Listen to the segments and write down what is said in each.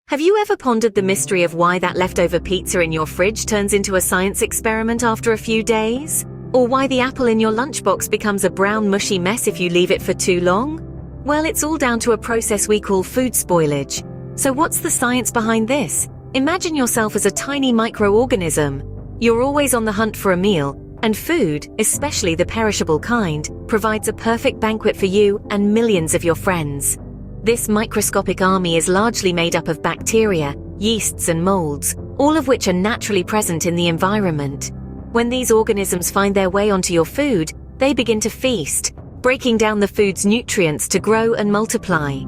Have you ever pondered the mystery of why that leftover pizza in your fridge turns into a science experiment after a few days? Or why the apple in your lunchbox becomes a brown mushy mess if you leave it for too long? Well, it's all down to a process we call food spoilage. So what's the science behind this? Imagine yourself as a tiny microorganism. You're always on the hunt for a meal, and food, especially the perishable kind, provides a perfect banquet for you and millions of your friends. This microscopic army is largely made up of bacteria, yeasts and molds, all of which are naturally present in the environment. When these organisms find their way onto your food, they begin to feast, breaking down the food's nutrients to grow and multiply.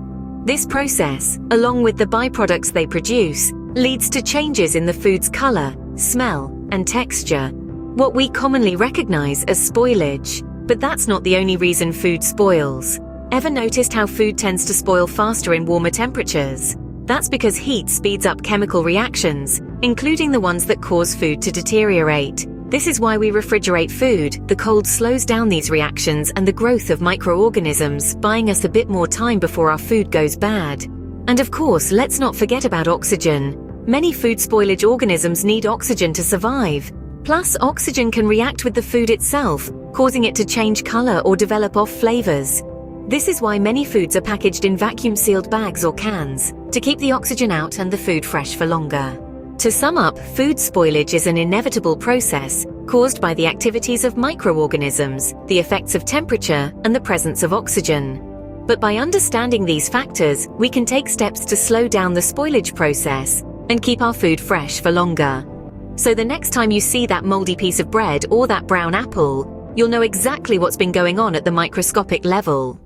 This process, along with the byproducts they produce, leads to changes in the food's color, smell, and texture, what we commonly recognize as spoilage. But that's not the only reason food spoils. Ever noticed how food tends to spoil faster in warmer temperatures? That's because heat speeds up chemical reactions, including the ones that cause food to deteriorate. This is why we refrigerate food. The cold slows down these reactions and the growth of microorganisms, buying us a bit more time before our food goes bad. And of course, let's not forget about oxygen. Many food spoilage organisms need oxygen to survive. Plus, oxygen can react with the food itself, causing it to change color or develop off flavors. This is why many foods are packaged in vacuum-sealed bags or cans, to keep the oxygen out and the food fresh for longer. To sum up, food spoilage is an inevitable process caused by the activities of microorganisms, the effects of temperature, and the presence of oxygen. But by understanding these factors, we can take steps to slow down the spoilage process and keep our food fresh for longer. So the next time you see that moldy piece of bread or that brown apple, you'll know exactly what's been going on at the microscopic level.